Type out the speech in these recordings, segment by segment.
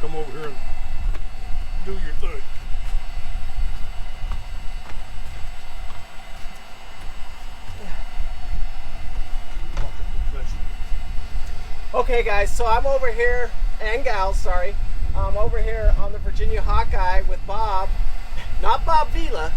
come over here and do your thing. Okay guys, so I'm over here, and gals, sorry. I'm over here on the Virginia Hawkeye with Bob. Not Bob Vila.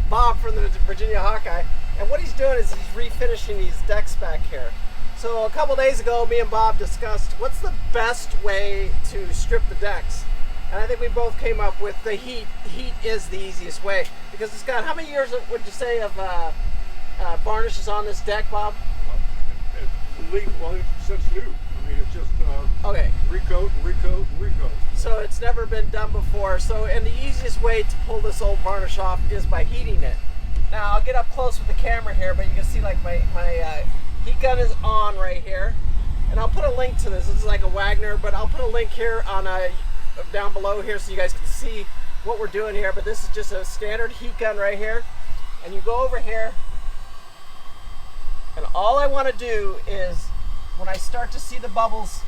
Bob from the Virginia Hawkeye. And what he's doing is he's refinishing these decks back here. So a couple days ago, me and Bob discussed what's the best way to strip the decks. And I think we both came up with the heat. Heat is the easiest way. Because it's got, how many years would you say of varnishes on this deck, Bob? Well, since new. I mean, it's just okay. Recoat, recoat, recoat. So it's never been done before. So, and the easiest way to pull this old varnish off is by heating it. Now, I'll get up close with the camera here, but you can see like my heat gun is on right here. And I'll put a link to this. This is like a Wagner, but I'll put a link here on down below here so you guys can see what we're doing here. But this is just a standard heat gun right here. And you go over here. And all I want to do is, when I start to see the bubbles,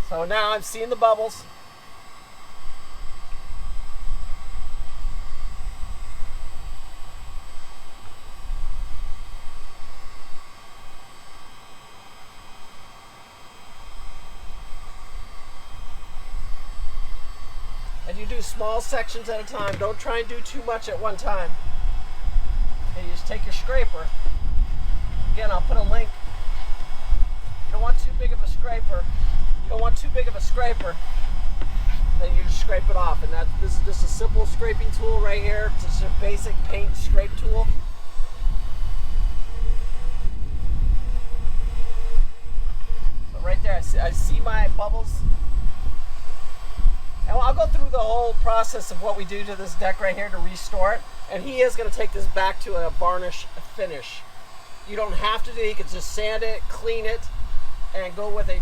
so now I'm seeing the bubbles. And you do small sections at a time. Don't try and do too much at one time. And you just take your scraper. Again, I'll put a link. You don't want too big of a scraper. You don't want too big of a scraper. Then you just scrape it off. And this is just a simple scraping tool right here. It's just a basic paint scrape tool. So right there, I see my bubbles. And I'll go through the whole process of what we do to this deck right here to restore it. And he is going to take this back to a varnish finish. You don't have to do it. You can just sand it, clean it, and go with a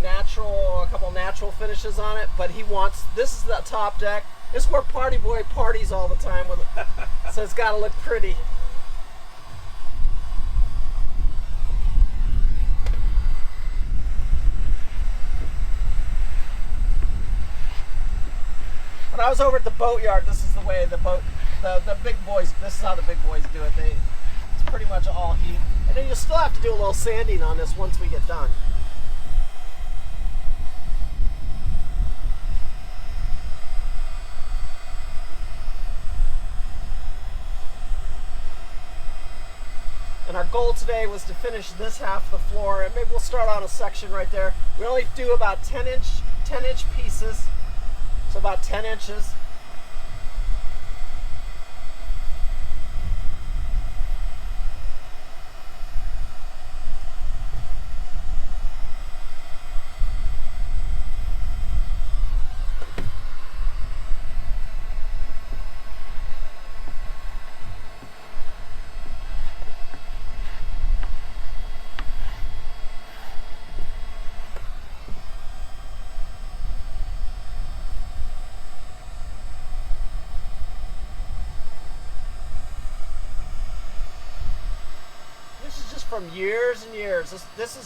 couple natural finishes on it. But he wants, this is the top deck. This is where Party Boy parties all the time with it. So it's got to look pretty. When I was over at the boatyard, this is the way the big boys, this is how the big boys do it. It's pretty much all heat. And then you'll still have to do a little sanding on this once we get done. And our goal today was to finish this half of the floor, and maybe we'll start on a section right there. We only do about 10-inch pieces. So about 10 inches. From years and years. This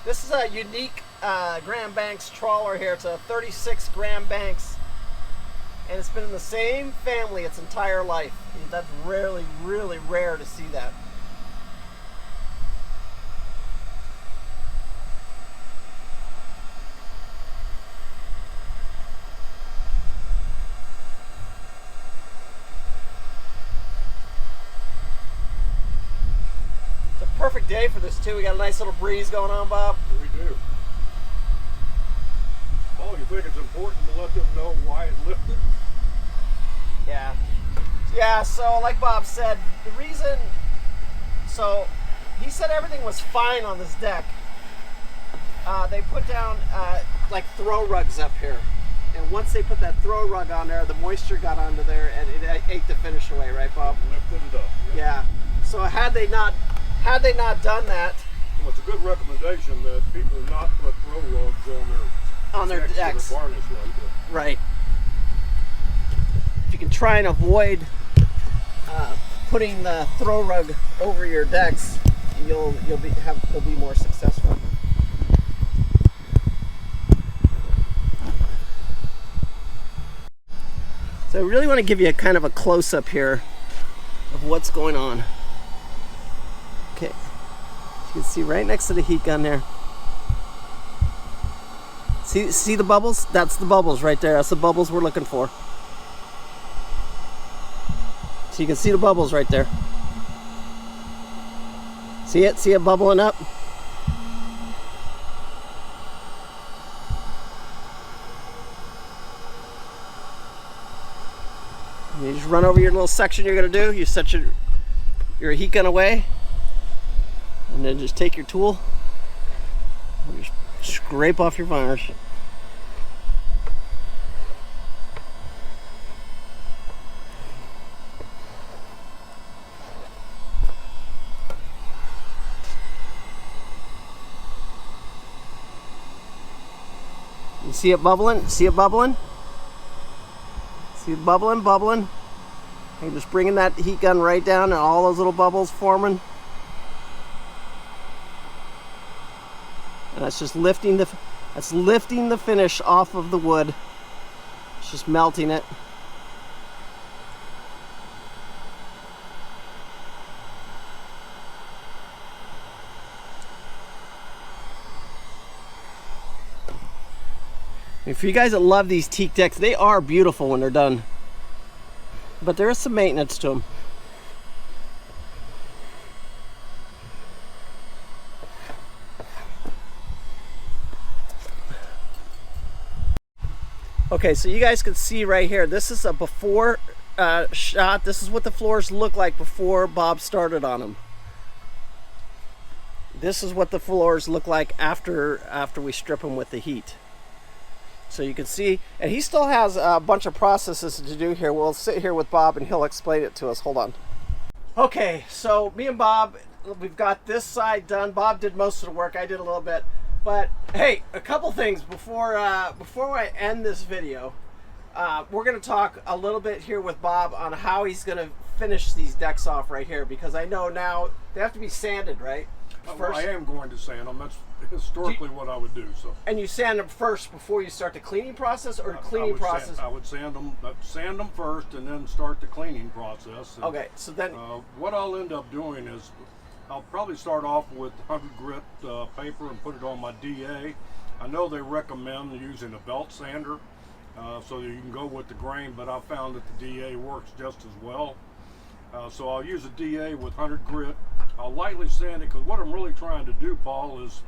is a unique Banks Trawler here. It's a 36 Banks, and it's been in the same family its entire life. And that's really, really rare to see that. Perfect day for this too. We got a nice little breeze going on, Bob. We do. Oh, you think it's important to let them know why it lifted? Yeah. Yeah, so like Bob said, the reason, so he said everything was fine on this deck. They put down like throw rugs up here. And once they put that throw rug on there, the moisture got onto there and it ate the finish away, right, Bob? It lifted it up. Yeah. So had they not done that, well, it's a good recommendation that people not put throw rugs on their decks. Varnish like that. Right. If you can try and avoid putting the throw rug over your decks, you'll be more successful. So I really want to give you a kind of a close-up here of what's going on. Okay, you can see right next to the heat gun there. See the bubbles? That's the bubbles right there. That's the bubbles we're looking for. So you can see the bubbles right there. See it? See it bubbling up? You just run over your little section you're going to do. You set your heat gun away. And then just take your tool. And just scrape off your varnish. You see it bubbling? See it bubbling? See it bubbling, bubbling? You're just bringing that heat gun right down and all those little bubbles forming. And that's just lifting the finish off of the wood. It's just melting it. And for you guys that love these teak decks, they are beautiful when they're done. But there is some maintenance to them. Okay, so you guys can see right here, this is a before shot. This is what the floors look like before Bob started on them. This is what the floors look like after we strip them with the heat. So you can see, and he still has a bunch of processes to do here. We'll sit here with Bob and he'll explain it to us. Hold on. Okay, so me and Bob, we've got this side done. Bob did most of the work. I did a little bit. But hey, a couple things before I end this video. We're going to talk a little bit here with Bob on how he's going to finish these decks off right here, because I know now they have to be sanded, right? First, I am going to sand them. That's historically what I would do. So. And you sand them first before you start the cleaning process, or the cleaning process? I would sand them first, and then start the cleaning process. And, okay, so then what I'll end up doing is I'll probably start off with 100 grit paper and put it on my DA. I know they recommend using a belt sander so that you can go with the grain, but I found that the DA works just as well. So I'll use a DA with 100 grit. I'll lightly sand it, because what I'm really trying to do, Paul, is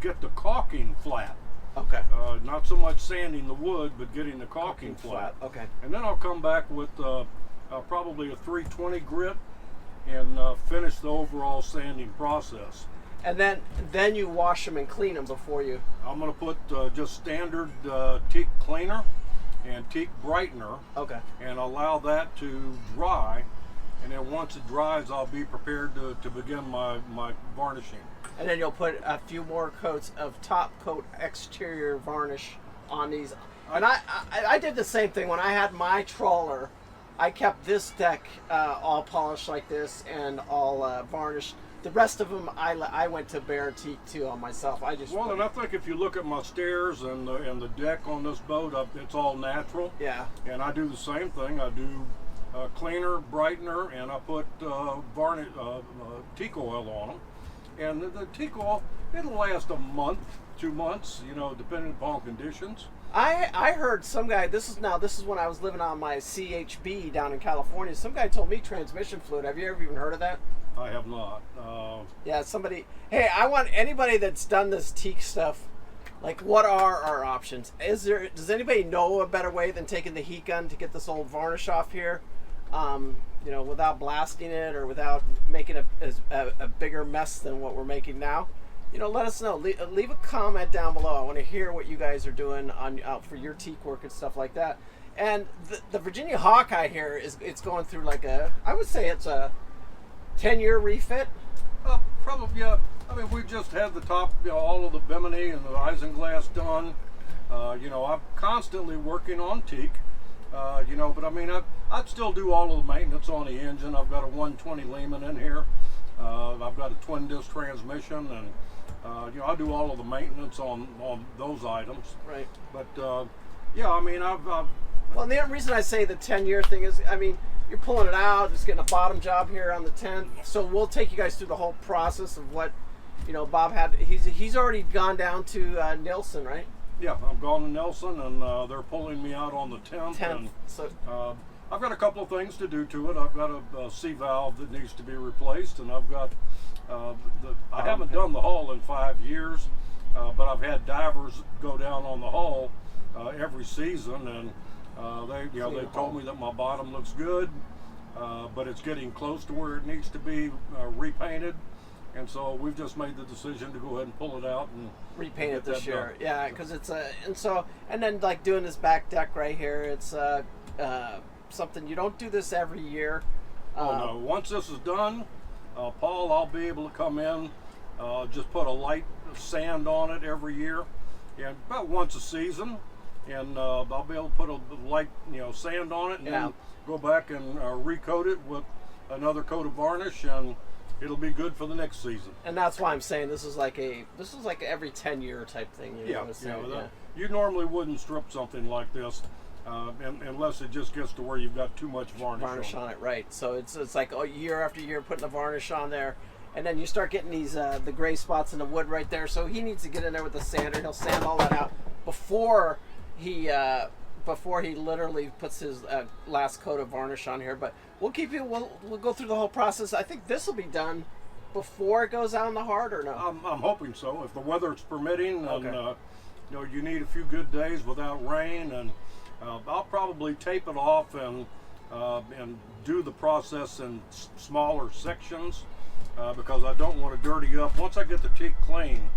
get the caulking flat. Okay. Not so much sanding the wood, but getting the caulking flat. Okay. And then I'll come back with probably a 320 grit and finish the overall sanding process. And then you wash them and clean them before you... I'm going to put just standard teak cleaner and teak brightener. Okay. And allow that to dry. And then once it dries, I'll be prepared to begin my varnishing. And then you'll put a few more coats of top coat exterior varnish on these. And I did the same thing when I had my trawler. I kept this deck all polished like this and all varnished. The rest of them, I went to bare teak too on myself. I think if you look at my stairs and the deck on this boat, it's all natural. Yeah. And I do the same thing. I do cleaner, brightener, and I put teak oil on them. And the teak oil, it'll last a month, 2 months, depending upon conditions. I heard some guy, this is when I was living on my CHB down in California, some guy told me transmission fluid. Have you ever even heard of that? I have not. Yeah, hey, I want anybody that's done this teak stuff, like, what are our options? Does anybody know a better way than taking the heat gun to get this old varnish off here? Without blasting it or without making a bigger mess than what we're making now? Let us know. Leave a comment down below. I want to hear what you guys are doing for your teak work and stuff like that. And the Virginia Hawkeye here it's going through I would say it's a 10-year refit. Probably, yeah. I mean, we just had the top, all of the bimini and the isinglass done. I'm constantly working on teak. But I mean, I'd still do all of the maintenance on the engine. I've got a 120 Lehman in here. I've got a twin disc transmission, and I do all of the maintenance on those items. Right. But yeah, I mean, I've Well, the reason I say the 10-year thing is, I mean, you're pulling it out, just getting a bottom job here on the 10th. So we'll take you guys through the whole process of what, Bob had. He's already gone down to Nelson, right? Yeah, I've gone to Nelson, and they're pulling me out on the 10th. And, so I've got a couple of things to do to it. I've got a C valve that needs to be replaced, and I've got I haven't done the hull in 5 years, but I've had divers go down on the hull every season, and they told me that my bottom looks good, but it's getting close to where it needs to be repainted, and so we've just made the decision to go ahead and pull it out and repaint it this year. Yeah, because it's and then like doing this back deck right here, it's something you don't do this every year. No, once this is done, Paul, I'll be able to come in, just put a light sand on it every year, and about once a season, and I'll be able to put a light sand on it, and then go back and recoat it with another coat of varnish, and it'll be good for the next season. And that's why I'm saying this is like every 10-year type thing. You normally wouldn't strip something like this unless it just gets to where you've got too much varnish on it, right? So it's like year after year putting the varnish on there, and then you start getting these the gray spots in the wood right there. So he needs to get in there with the sander. He'll sand all that out before he literally puts his last coat of varnish on here. But we'll go through the whole process. I think this will be done before it goes out in the hard, or no? I'm hoping so, if the weather's permitting. Okay. And you need a few good days without rain, and I'll probably tape it off and do the process in smaller sections because I don't want to dirty up. Once I get the teak clean,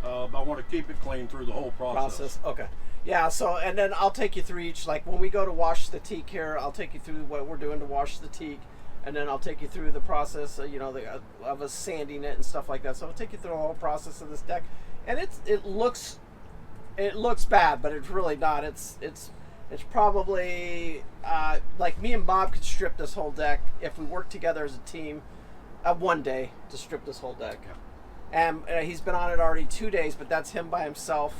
I want to keep it clean through the whole process. Okay. Yeah, so, and then I'll take you through each, like when we go to wash the teak here, I'll take you through what we're doing to wash the teak, and then I'll take you through the process, of us sanding it and stuff like that. So I'll take you through the whole process of this deck, and it looks bad, but it's really not. It's probably like me and Bob could strip this whole deck if we work together as a team, one day to strip this whole deck. And he's been on it already 2 days, but that's him by himself.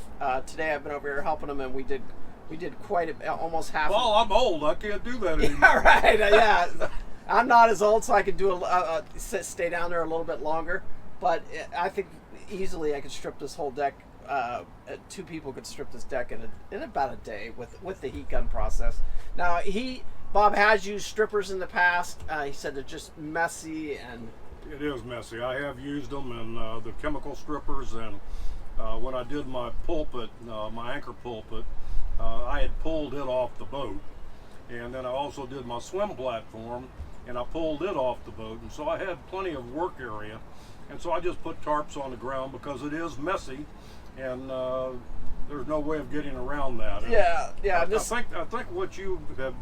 Today I've been over here helping him, and we did quite almost half. Well, I'm old. I can't do that anymore. Yeah, right. Yeah, I'm not as old, so I can do stay down there a little bit longer. But I think easily I could strip this whole deck. 2 people could strip this deck in about a day with the heat gun process. Now Bob has used strippers in the past. He said they're just messy and. It is messy. I have used them, and the chemical strippers, and when I did my pulpit, my anchor pulpit, I had pulled it off the boat, and then I also did my swim platform, and I pulled it off the boat, and so I had plenty of work area, and so I just put tarps on the ground because it is messy, and there's no way of getting around that. And I think what you have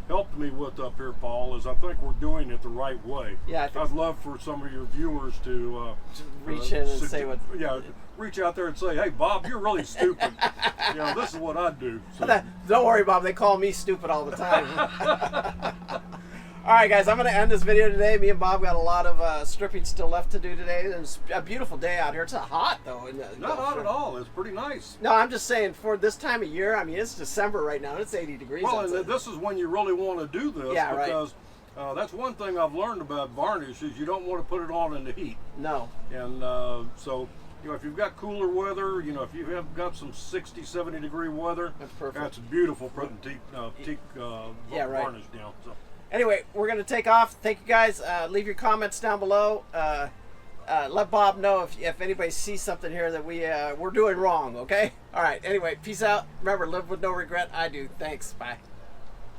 helped me with up here, Paul, is I think we're doing it the right way. Yeah, I'd love for some of your viewers to reach in and say what. Yeah, reach out there and say, "Hey, Bob, you're really stupid." This is what I'd do. So. Don't worry, Bob. They call me stupid all the time. All right, guys, I'm going to end this video today. Me and Bob got a lot of stripping still left to do today. It's a beautiful day out here. It's hot, though. Not at all. It's pretty nice. No, I'm just saying, for this time of year, I mean, it's December right now. And it's 80 degrees. Well, and this is when you really want to do this. Yeah, because that's one thing I've learned about varnish is you don't want to put it on in the heat. No. And so, if you've got cooler weather, if you have got some 60, 70 degree weather, that's perfect. That's beautiful putting teak varnish down. So. Anyway, we're going to take off. Thank you, guys. Leave your comments down below. Let Bob know if anybody sees something here that we're doing wrong, okay? All right. Anyway, peace out. Remember, live with no regret. I do. Thanks. Bye.